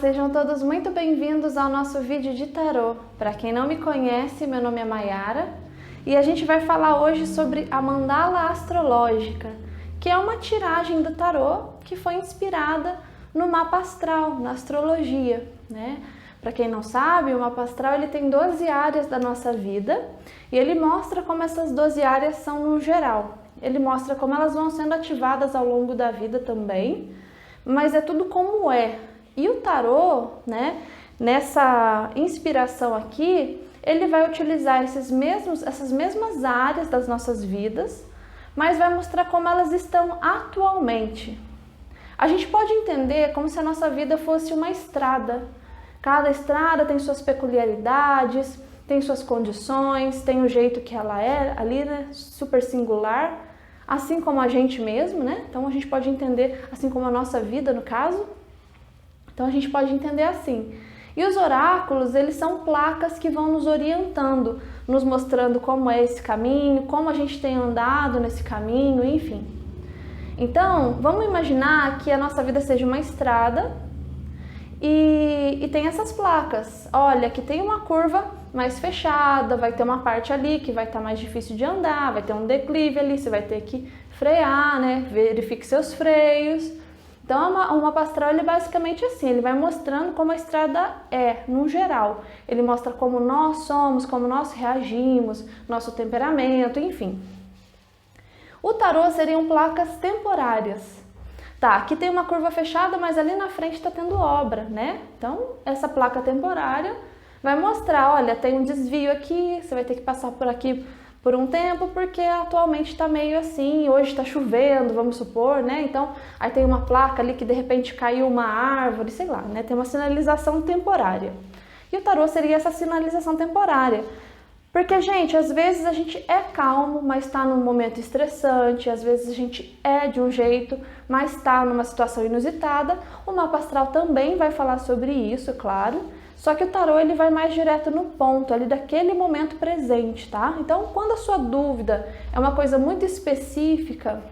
sejam todos muito bem-vindos ao nosso vídeo de tarô. Para quem não me conhece, meu nome é Mayara e a gente vai falar hoje sobre a mandala astrológica, que é uma tiragem do tarô que foi inspirada no mapa astral, na astrologia, né? Para quem não sabe, o mapa astral ele tem 12 áreas da nossa vida e ele mostra como essas 12 áreas são no geral. Ele mostra como elas vão sendo ativadas ao longo da vida também, mas é tudo como é. E o tarô, né, nessa inspiração aqui, ele vai utilizar essas mesmas áreas das nossas vidas, mas vai mostrar como elas estão atualmente. A gente pode entender como se a nossa vida fosse uma estrada. Cada estrada tem suas peculiaridades, tem suas condições, tem o jeito que ela é ali, né, super singular, assim como a gente mesmo, né? Então a gente pode entender assim como a nossa vida, no caso. Então a gente pode entender assim. E os oráculos, eles são placas que vão nos orientando, nos mostrando como é esse caminho, como a gente tem andado nesse caminho, enfim. Então, vamos imaginar que a nossa vida seja uma estrada e tem essas placas. Olha, aqui tem uma curva mais fechada, vai ter uma parte ali que vai estar mais difícil de andar, vai ter um declive ali, você vai ter que frear, né? Verifique seus freios. Então, o mapa astral ele é basicamente assim, ele vai mostrando como a estrada é, no geral. Ele mostra como nós somos, como nós reagimos, nosso temperamento, enfim. O tarô seriam placas temporárias. Tá, aqui tem uma curva fechada, mas ali na frente está tendo obra, né? Então, essa placa temporária vai mostrar, olha, tem um desvio aqui, você vai ter que passar por aqui por um tempo, porque atualmente está meio assim, hoje está chovendo, vamos supor, né? Então, aí tem uma placa ali que de repente caiu uma árvore, sei lá, né? Tem uma sinalização temporária. E o tarô seria essa sinalização temporária. Porque, gente, às vezes a gente é calmo, mas está num momento estressante, às vezes a gente é de um jeito, mas está numa situação inusitada. O mapa astral também vai falar sobre isso, claro. Só que o tarô ele vai mais direto no ponto, ali daquele momento presente, tá? Então, quando a sua dúvida é uma coisa muito específica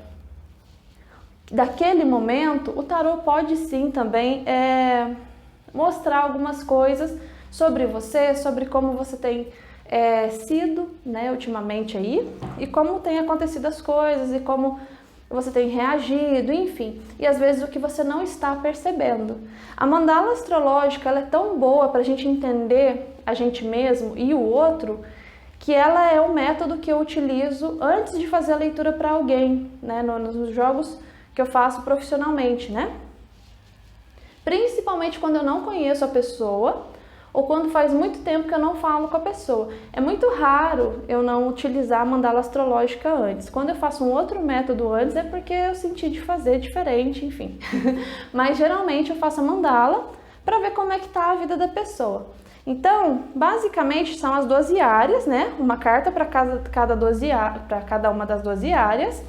daquele momento, o tarô pode sim também mostrar algumas coisas sobre você, sobre como você tem sido, né, ultimamente aí, e como tem acontecido as coisas, e como você tem reagido, enfim, e às vezes o que você não está percebendo. A mandala astrológica ela é tão boa para a gente entender a gente mesmo e o outro, que ela é o método que eu utilizo antes de fazer a leitura para alguém, né, nos jogos que eu faço profissionalmente, né? Principalmente quando eu não conheço a pessoa, ou quando faz muito tempo que eu não falo com a pessoa. É muito raro eu não utilizar a mandala astrológica antes. Quando eu faço um outro método antes é porque eu senti de fazer diferente, enfim. Mas geralmente eu faço a mandala para ver como é que tá a vida da pessoa. Então, basicamente são as 12 áreas, né? Uma carta para cada uma das 12 áreas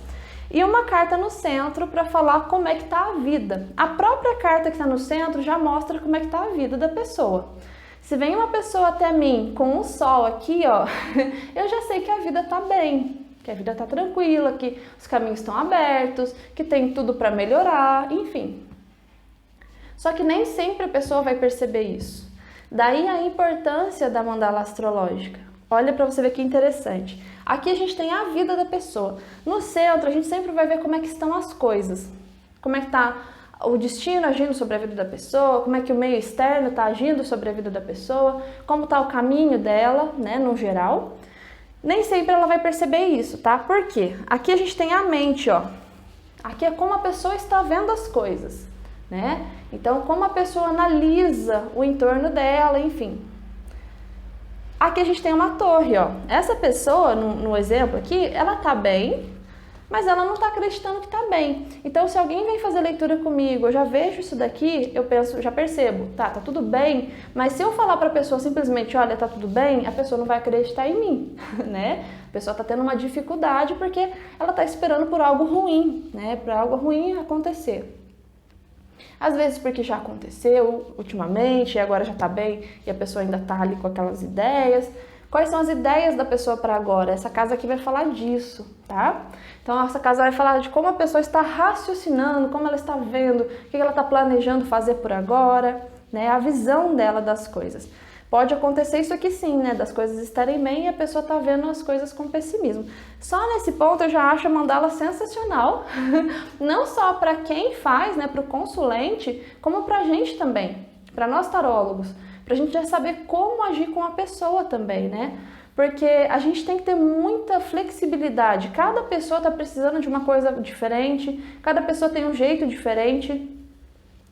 e uma carta no centro para falar como é que tá a vida. A própria carta que está no centro já mostra como é que tá a vida da pessoa. Se vem uma pessoa até mim com um sol aqui, ó, eu já sei que a vida tá bem, que a vida tá tranquila, que os caminhos estão abertos, que tem tudo para melhorar, enfim. Só que nem sempre a pessoa vai perceber isso. Daí a importância da mandala astrológica. Olha para você ver que interessante. Aqui a gente tem a vida da pessoa. No centro a gente sempre vai ver como é que estão as coisas. Como é que tá o destino agindo sobre a vida da pessoa, como é que o meio externo está agindo sobre a vida da pessoa, como está o caminho dela, né, no geral. Nem sempre ela vai perceber isso, tá? Por quê? Aqui a gente tem a mente, ó. Aqui é como a pessoa está vendo as coisas, né? Então, como a pessoa analisa o entorno dela, enfim. Aqui a gente tem uma torre, ó. Essa pessoa, no exemplo aqui, ela tá bem, mas ela não está acreditando que está bem. Então, se alguém vem fazer leitura comigo, eu já vejo isso daqui, eu penso, já percebo, tá tudo bem, mas se eu falar para a pessoa simplesmente, olha, tá tudo bem, a pessoa não vai acreditar em mim, né? A pessoa está tendo uma dificuldade porque ela está esperando por algo ruim, né? Por algo ruim acontecer. Às vezes porque já aconteceu ultimamente e agora já está bem e a pessoa ainda está ali com aquelas ideias. Quais são as ideias da pessoa para agora? Essa casa aqui vai falar disso, tá? Então, essa casa vai falar de como a pessoa está raciocinando, como ela está vendo, o que ela está planejando fazer por agora. né? A visão dela das coisas. Pode acontecer isso aqui sim, né? Das coisas estarem bem e a pessoa tá vendo as coisas com pessimismo. Só nesse ponto eu já acho a mandala sensacional, não só para quem faz, né? Para o consulente, como para a gente também, para nós tarólogos, para a gente já saber como agir com a pessoa também, né? Porque a gente tem que ter muita flexibilidade. Cada pessoa está precisando de uma coisa diferente, cada pessoa tem um jeito diferente.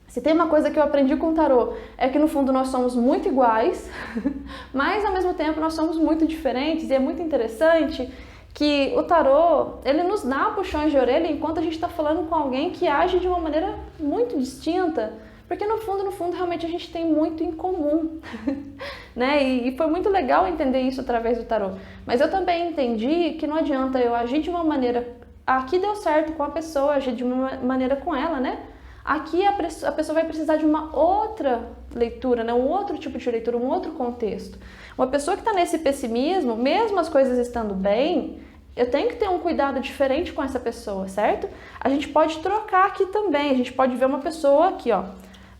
Se tem uma coisa que eu aprendi com o tarô, é que no fundo nós somos muito iguais, mas ao mesmo tempo nós somos muito diferentes, e é muito interessante que o tarô, ele nos dá puxões de orelha enquanto a gente está falando com alguém que age de uma maneira muito distinta, porque no fundo, realmente a gente tem muito em comum, né? E foi muito legal entender isso através do tarô. Mas eu também entendi que não adianta eu agir de uma maneira, aqui deu certo com a pessoa, agir de uma maneira com ela, né? Aqui a pessoa vai precisar de uma outra leitura, né? Um outro tipo de leitura, um outro contexto. Uma pessoa que está nesse pessimismo, mesmo as coisas estando bem, eu tenho que ter um cuidado diferente com essa pessoa, certo? A gente pode trocar aqui também, a gente pode ver uma pessoa aqui, ó.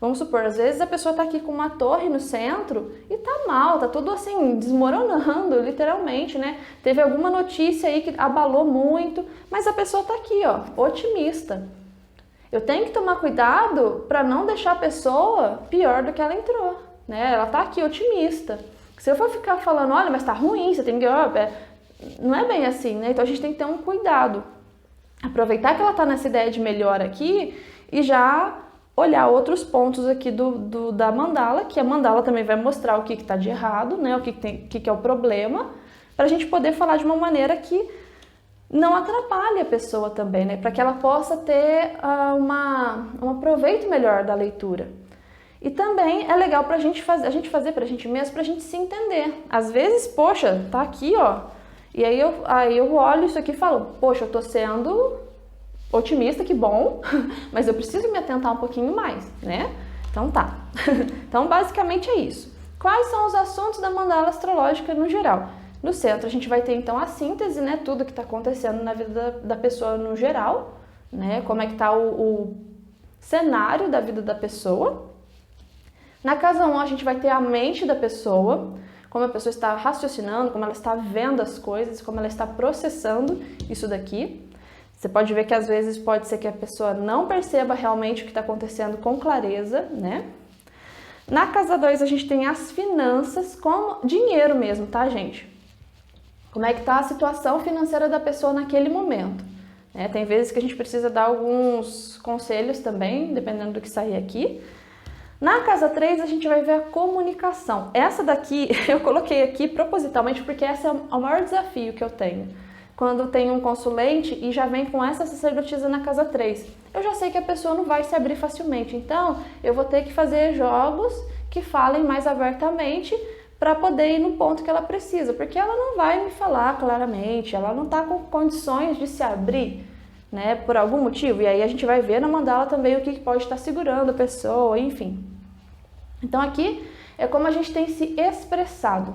Vamos supor, às vezes a pessoa está aqui com uma torre no centro e tá mal, tá tudo assim, desmoronando, literalmente, né? Teve alguma notícia aí que abalou muito, mas a pessoa tá aqui, ó, otimista. Eu tenho que tomar cuidado para não deixar a pessoa pior do que ela entrou, né? Ela tá aqui otimista. Se eu for ficar falando, olha, mas tá ruim, você tem que... não é bem assim, né? Então a gente tem que ter um cuidado. Aproveitar que ela tá nessa ideia de melhor aqui e já olhar outros pontos aqui da mandala, que a mandala também vai mostrar o que tá de errado, né? O que é o problema, pra gente poder falar de uma maneira que não atrapalhe a pessoa também, né? Para que ela possa ter um aproveito melhor da leitura. E também é legal pra gente fazer pra gente mesmo, pra gente se entender. Às vezes, poxa, tá aqui, ó, e aí eu olho isso aqui e falo, poxa, eu tô sendo otimista, que bom, mas eu preciso me atentar um pouquinho mais, né? Então tá. Então, basicamente é isso. Quais são os assuntos da mandala astrológica no geral? No centro a gente vai ter então a síntese, né, tudo que está acontecendo na vida da pessoa no geral, né, como é que está o cenário da vida da pessoa. Na casa 1 a gente vai ter a mente da pessoa, como a pessoa está raciocinando, como ela está vendo as coisas, como ela está processando isso daqui. Você pode ver que às vezes pode ser que a pessoa não perceba realmente o que está acontecendo com clareza, né? Na casa 2 a gente tem as finanças, como dinheiro mesmo, tá, gente? Como é que está a situação financeira da pessoa naquele momento. Né? Tem vezes que a gente precisa dar alguns conselhos também, dependendo do que sair aqui. Na casa 3 a gente vai ver a comunicação. Essa daqui eu coloquei aqui propositalmente porque esse é o maior desafio que eu tenho. Quando tem um consulente e já vem com essa sacerdotisa na casa 3. Eu já sei que a pessoa não vai se abrir facilmente, então eu vou ter que fazer jogos que falem mais abertamente para poder ir no ponto que ela precisa, porque ela não vai me falar claramente, ela não está com condições de se abrir, né, por algum motivo, e aí a gente vai ver na mandala também o que pode estar segurando a pessoa, enfim. Então aqui é como a gente tem se expressado.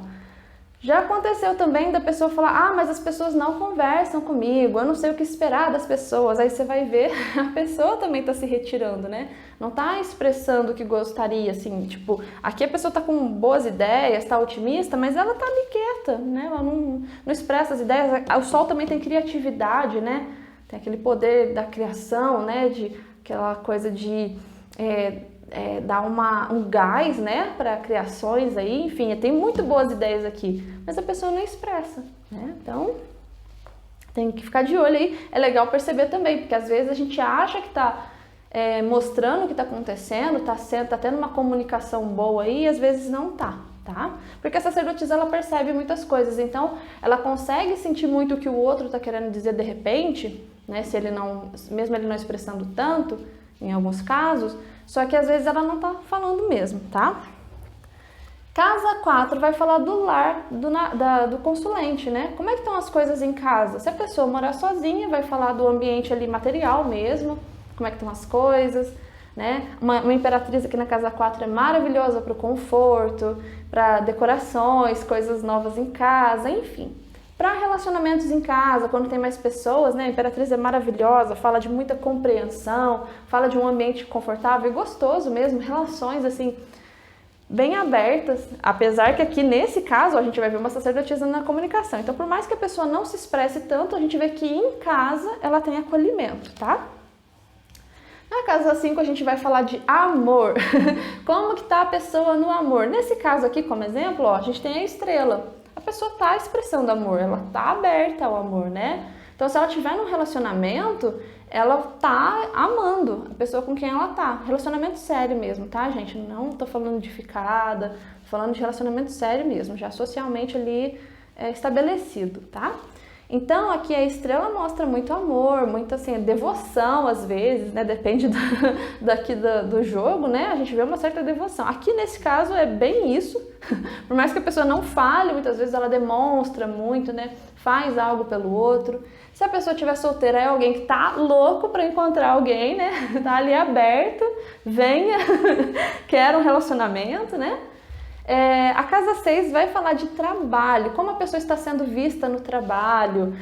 Já aconteceu também da pessoa falar, mas as pessoas não conversam comigo, eu não sei o que esperar das pessoas. Aí você vai ver, a pessoa também está se retirando, né? Não está expressando o que gostaria, assim, tipo, aqui a pessoa está com boas ideias, está otimista, mas ela está ali quieta, né? Ela não expressa as ideias. O sol também tem criatividade, né? Tem aquele poder da criação, né? De aquela coisa de... dar um gás, né, para criações aí, enfim, tem muito boas ideias aqui, mas a pessoa não expressa, né? Então tem que ficar de olho aí. É legal perceber também, porque às vezes a gente acha que está mostrando o que está acontecendo, está tendo uma comunicação boa aí, e às vezes não tá? Porque a sacerdotisa, ela percebe muitas coisas, então ela consegue sentir muito o que o outro está querendo dizer de repente, né, mesmo ele não expressando tanto, em alguns casos, só que às vezes ela não tá falando mesmo, tá? Casa 4 vai falar do lar do consulente, né? Como é que estão as coisas em casa? Se a pessoa morar sozinha, vai falar do ambiente ali material mesmo, como é que estão as coisas, né? Uma imperatriz aqui na casa 4 é maravilhosa para o conforto, para decorações, coisas novas em casa, enfim. Para relacionamentos em casa, quando tem mais pessoas, né? A imperatriz é maravilhosa, fala de muita compreensão, fala de um ambiente confortável e gostoso mesmo, relações assim bem abertas, apesar que aqui nesse caso a gente vai ver uma sacerdotisa na comunicação. Então, por mais que a pessoa não se expresse tanto, a gente vê que em casa ela tem acolhimento, tá? Na casa 5 a gente vai falar de amor. Como que tá a pessoa no amor? Nesse caso aqui, como exemplo, ó, a gente tem a estrela. A pessoa tá expressando amor, ela tá aberta ao amor, né? Então, se ela tiver num relacionamento, ela tá amando a pessoa com quem ela tá. Relacionamento sério mesmo, tá, gente? Não tô falando de ficada, tô falando de relacionamento sério mesmo, já socialmente ali estabelecido, tá? Então, aqui a estrela mostra muito amor, muita assim, devoção às vezes, né? Depende do jogo, né? A gente vê uma certa devoção. Aqui nesse caso é bem isso. Por mais que a pessoa não fale, muitas vezes ela demonstra muito, né? Faz algo pelo outro. Se a pessoa estiver solteira, é alguém que tá louco para encontrar alguém, né? Tá ali aberto, venha, quer um relacionamento, né? A casa 6 vai falar de trabalho, como a pessoa está sendo vista no trabalho,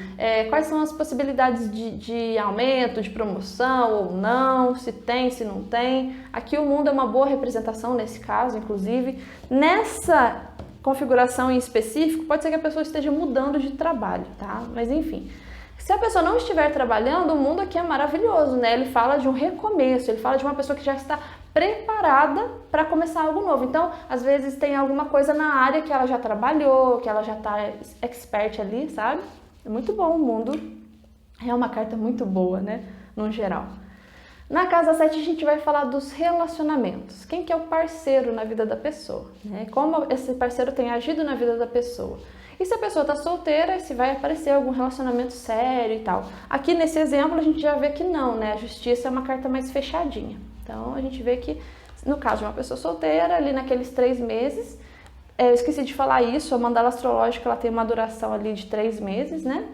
quais são as possibilidades de aumento, de promoção ou não, se tem, se não tem. Aqui o mundo é uma boa representação nesse caso, inclusive. Nessa configuração em específico, pode ser que a pessoa esteja mudando de trabalho, tá? Mas enfim. Se a pessoa não estiver trabalhando, o mundo aqui é maravilhoso, né? Ele fala de um recomeço, ele fala de uma pessoa que já está preparada para começar algo novo. Então, às vezes tem alguma coisa na área que ela já trabalhou, que ela já está expert ali, sabe? É muito bom o mundo. É uma carta muito boa, né? No geral. Na casa 7 a gente vai falar dos relacionamentos. Quem que é o parceiro na vida da pessoa, né? Como esse parceiro tem agido na vida da pessoa. E se a pessoa está solteira, se vai aparecer algum relacionamento sério e tal. Aqui nesse exemplo a gente já vê que não, né? A justiça é uma carta mais fechadinha. Então a gente vê que no caso de uma pessoa solteira, ali naqueles 3 meses, eu esqueci de falar isso, a mandala astrológica ela tem uma duração ali de 3 meses, né?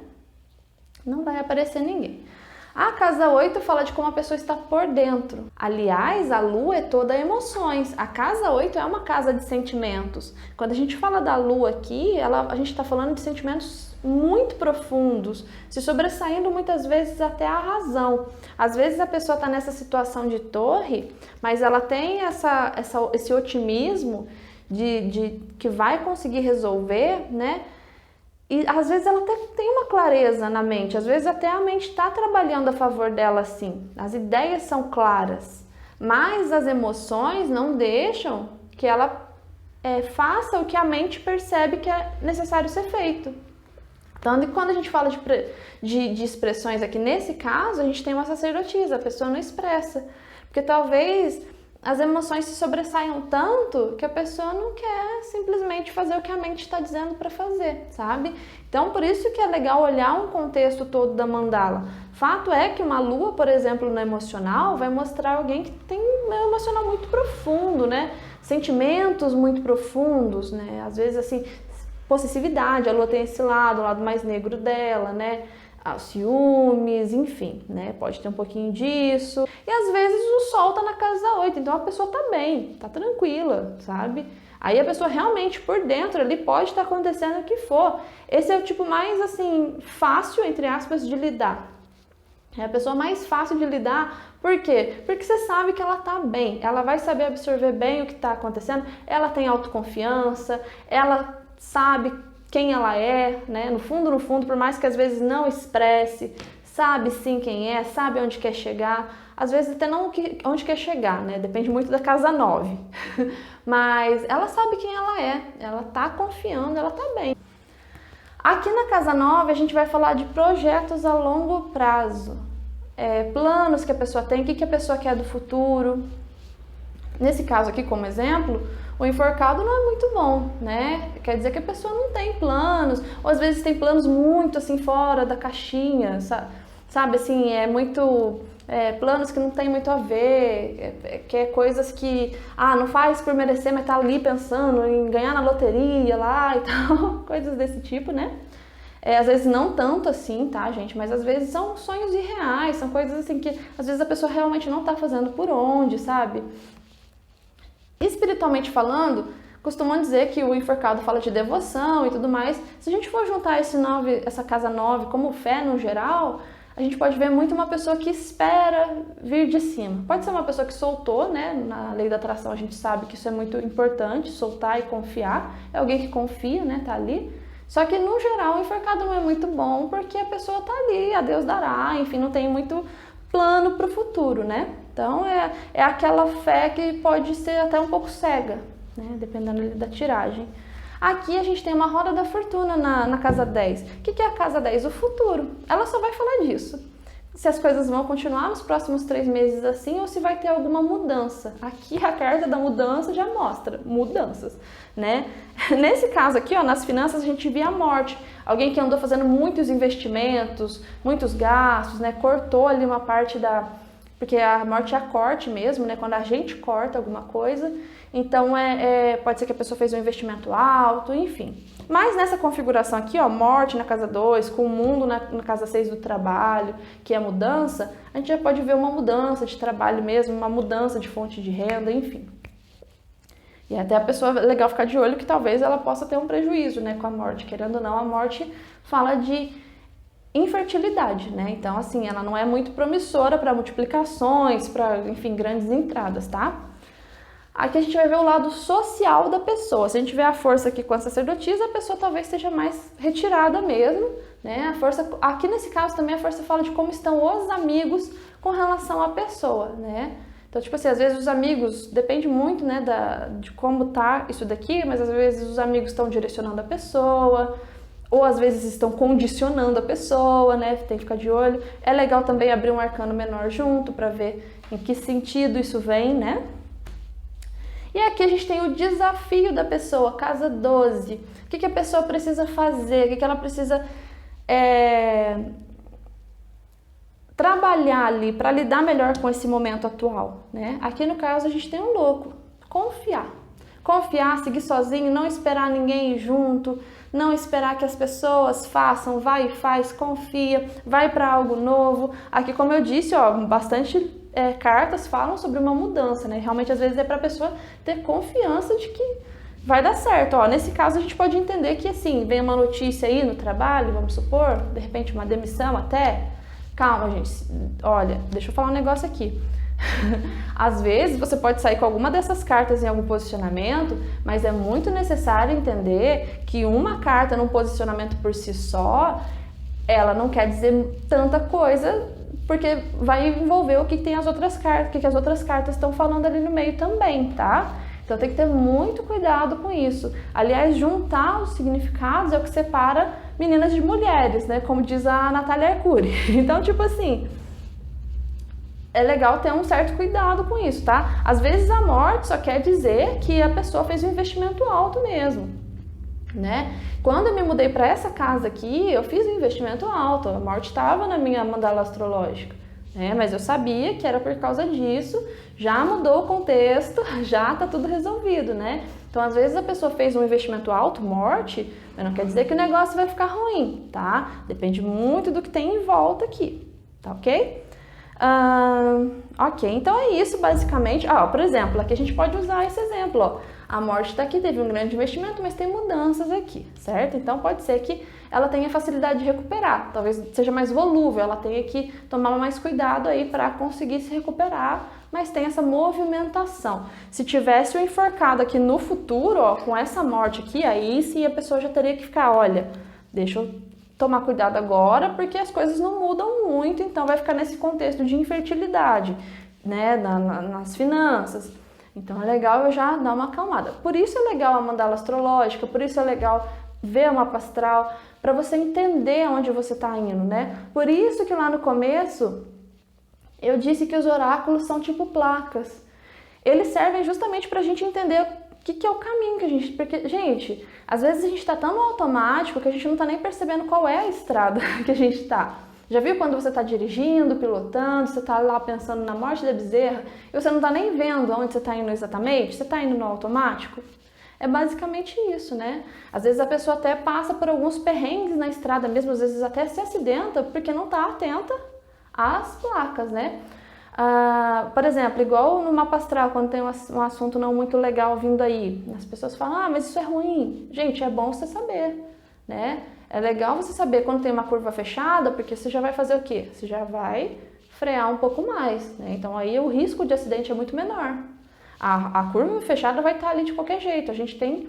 Não vai aparecer ninguém. A casa 8 fala de como a pessoa está por dentro. Aliás, a lua é toda emoções. A casa 8 é uma casa de sentimentos. Quando a gente fala da lua aqui, a gente está falando de sentimentos muito profundos, se sobressaindo muitas vezes até a razão. Às vezes a pessoa está nessa situação de torre, mas ela tem esse otimismo de que vai conseguir resolver, né? E às vezes ela até tem uma clareza na mente, às vezes até a mente está trabalhando a favor dela sim, as ideias são claras, mas as emoções não deixam que ela faça o que a mente percebe que é necessário ser feito. Tanto que quando a gente fala de expressões aqui, nesse caso, a gente tem uma sacerdotisa, a pessoa não expressa, porque talvez as emoções se sobressaiam tanto que a pessoa não quer simplesmente fazer o que a mente está dizendo para fazer, sabe? Então, por isso que é legal olhar um contexto todo da mandala. Fato é que uma lua, por exemplo, no emocional, vai mostrar alguém que tem um emocional muito profundo, né? Sentimentos muito profundos, né? Às vezes, assim, possessividade, a lua tem esse lado, o lado mais negro dela, né? Ciúmes, enfim, né? Pode ter um pouquinho disso. E às vezes o sol tá na casa 8, então a pessoa tá bem, tá tranquila, sabe? Aí a pessoa realmente por dentro ali pode estar acontecendo o que for. Esse é o tipo mais, assim, fácil, entre aspas, de lidar. É a pessoa mais fácil de lidar, por quê? Porque você sabe que ela tá bem, ela vai saber absorver bem o que tá acontecendo, ela tem autoconfiança, ela sabe quem ela é, né? No fundo, por mais que às vezes não expresse, sabe sim quem é, sabe onde quer chegar, às vezes até não onde quer chegar, né? Depende muito da casa 9. Mas ela sabe quem ela tá confiando, ela tá bem. Aqui na casa 9 a gente vai falar de projetos a longo prazo, planos que a pessoa tem, o que a pessoa quer do futuro. Nesse caso aqui, como exemplo, o enforcado não é muito bom, né? Quer dizer que a pessoa não tem planos, ou às vezes tem planos muito assim fora da caixinha, sabe? Assim, planos que não tem muito a ver, que é coisas que, não faz por merecer, mas tá ali pensando em ganhar na loteria lá e tal, coisas desse tipo, né? Às vezes não tanto assim, tá, gente? Mas às vezes são sonhos irreais, são coisas assim que às vezes a pessoa realmente não tá fazendo por onde, sabe? Espiritualmente falando, costumam dizer que o enforcado fala de devoção e tudo mais. Se a gente for juntar essa casa 9 como fé no geral, a gente pode ver muito uma pessoa que espera vir de cima. Pode ser uma pessoa que soltou, né? Na lei da atração a gente sabe que isso é muito importante, soltar e confiar. É alguém que confia, né? Tá ali. Só que no geral o enforcado não é muito bom porque a pessoa tá ali, a Deus dará, enfim, não tem muito plano para o futuro, né? Então é aquela fé que pode ser até um pouco cega, né? Dependendo ali da tiragem. Aqui a gente tem uma roda da fortuna na casa 10. O que é a casa 10? O futuro. Ela só vai falar disso. Se as coisas vão continuar nos próximos 3 meses assim ou se vai ter alguma mudança. Aqui a carta da mudança já mostra mudanças, né? Nesse caso aqui, ó, nas finanças a gente vê a morte. Alguém que andou fazendo muitos investimentos, muitos gastos, né? Cortou ali uma parte da... Porque a morte é a corte mesmo, né? Quando a gente corta alguma coisa. Então, pode ser que a pessoa fez um investimento alto, enfim. Mas nessa configuração aqui, ó, morte na casa 2, com o mundo na casa 6 do trabalho, que é mudança, a gente já pode ver uma mudança de trabalho mesmo, uma mudança de fonte de renda, enfim. E até a pessoa, é legal ficar de olho que talvez ela possa ter um prejuízo, né, com a morte. Querendo ou não, a morte fala de infertilidade, né? Então, assim, ela não é muito promissora para multiplicações, para, enfim, grandes entradas, tá? Aqui a gente vai ver o lado social da pessoa. Se a gente vê a força aqui com a sacerdotisa, a pessoa talvez esteja mais retirada mesmo, né? A força, aqui nesse caso também a força fala de como estão os amigos com relação à pessoa, né? Então, tipo assim, às vezes os amigos, depende muito, né, de como tá isso daqui, mas às vezes os amigos estão direcionando a pessoa, ou às vezes estão condicionando a pessoa, né? Tem que ficar de olho. É legal também abrir um arcano menor junto para ver em que sentido isso vem, né? E aqui a gente tem o desafio da pessoa, casa 12. O que a pessoa precisa fazer? O que ela precisa trabalhar ali para lidar melhor com esse momento atual, né? Aqui no caso a gente tem um louco, confiar. Confiar, seguir sozinho, não esperar ninguém ir junto, não esperar que as pessoas façam, vai e faz, confia, vai para algo novo. Aqui, como eu disse, ó, bastante cartas falam sobre uma mudança, né? Realmente, às vezes, é para a pessoa ter confiança de que vai dar certo. Ó, nesse caso, a gente pode entender que, assim, vem uma notícia aí no trabalho, vamos supor, de repente uma demissão até. Calma, gente, olha, deixa eu falar um negócio aqui. Às vezes você pode sair com alguma dessas cartas em algum posicionamento, mas é muito necessário entender que uma carta num posicionamento por si só, ela não quer dizer tanta coisa, porque vai envolver o que tem as outras cartas, o que as outras cartas estão falando ali no meio também, tá? Então tem que ter muito cuidado com isso. Aliás, juntar os significados é o que separa meninas de mulheres, né? Como diz a Natália Arcuri. Então, tipo assim, é legal ter um certo cuidado com isso, tá? Às vezes a morte só quer dizer que a pessoa fez um investimento alto mesmo, né? Quando eu me mudei para essa casa aqui, eu fiz um investimento alto, a morte estava na minha mandala astrológica, né? Mas eu sabia que era por causa disso, já mudou o contexto, já tá tudo resolvido, né? Então, às vezes a pessoa fez um investimento alto, morte, mas não quer dizer que o negócio vai ficar ruim, tá? Depende muito do que tem em volta aqui, tá ok? Ok, então é isso basicamente. Por exemplo, aqui a gente pode usar esse exemplo, ó. A morte está aqui, teve um grande investimento, mas tem mudanças aqui, certo? Então pode ser que ela tenha facilidade de recuperar, talvez seja mais volúvel, ela tenha que tomar mais cuidado aí para conseguir se recuperar, mas tem essa movimentação. Se tivesse o enforcado aqui no futuro, ó, com essa morte aqui, aí sim a pessoa já teria que ficar, olha, deixa eu tomar cuidado agora, porque as coisas não mudam muito, então vai ficar nesse contexto de infertilidade, né, nas finanças. Então é legal eu já dar uma acalmada. Por isso é legal a mandala astrológica, por isso é legal ver o mapa astral, para você entender onde você está indo, né? Por isso que lá no começo eu disse que os oráculos são tipo placas. Eles servem justamente para a gente entender o que é o caminho que a gente... Porque, gente, às vezes a gente está tão no automático que a gente não está nem percebendo qual é a estrada que a gente está. Já viu quando você está dirigindo, pilotando, você está lá pensando na morte da bezerra e você não está nem vendo onde você está indo exatamente? Você está indo no automático? É basicamente isso, né? Às vezes a pessoa até passa por alguns perrengues na estrada mesmo, às vezes até se acidenta porque não está atenta às placas, né? Por exemplo, igual no mapa astral, quando tem um assunto não muito legal vindo aí, as pessoas falam, mas isso é ruim. Gente, é bom você saber, né? É legal você saber quando tem uma curva fechada, porque você já vai fazer o quê? Você já vai frear um pouco mais, né? Então aí o risco de acidente é muito menor. A curva fechada vai estar ali de qualquer jeito, a gente tem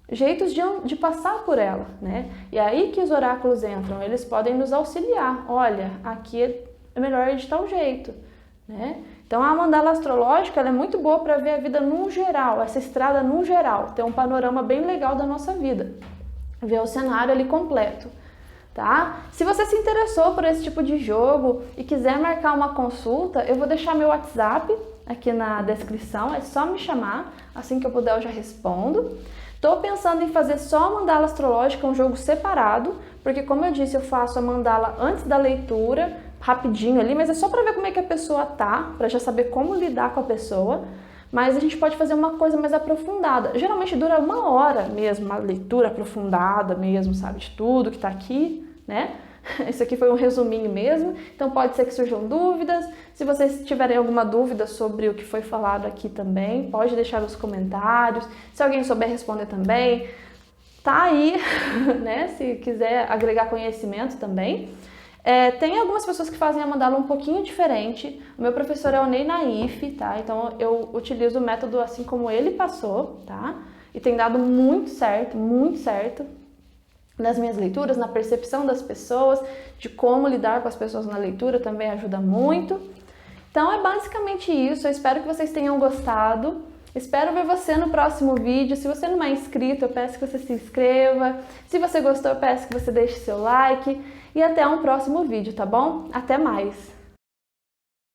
jeitos de passar por ela, né? E aí que os oráculos entram, eles podem nos auxiliar. Olha, aqui é melhor ir de tal jeito, né? Então a mandala astrológica ela é muito boa para ver a vida num geral, essa estrada num geral, ter um panorama bem legal da nossa vida, ver o cenário ali completo, tá? Se você se interessou por esse tipo de jogo e quiser marcar uma consulta, eu vou deixar meu WhatsApp aqui na descrição, é só me chamar, assim que eu puder eu já respondo. Estou pensando em fazer só a mandala astrológica, um jogo separado, porque como eu disse, eu faço a mandala antes da leitura, rapidinho ali, mas é só para ver como é que a pessoa tá, para já saber como lidar com a pessoa. Mas a gente pode fazer uma coisa mais aprofundada. Geralmente dura 1 hora mesmo, uma leitura aprofundada mesmo, sabe, de tudo que tá aqui, né? Esse aqui foi um resuminho mesmo, então pode ser que surjam dúvidas. Se vocês tiverem alguma dúvida sobre o que foi falado aqui também, pode deixar nos comentários. Se alguém souber responder também, tá aí, né? Se quiser agregar conhecimento também. Tem algumas pessoas que fazem a mandala um pouquinho diferente. O meu professor é o Ney Naif, tá? Então eu utilizo o método assim como ele passou, tá? E tem dado muito certo nas minhas leituras, na percepção das pessoas, de como lidar com as pessoas na leitura também ajuda muito. Então é basicamente isso, eu espero que vocês tenham gostado. Espero ver você no próximo vídeo. Se você não é inscrito, eu peço que você se inscreva. Se você gostou, eu peço que você deixe seu like. E até um próximo vídeo, tá bom? Até mais!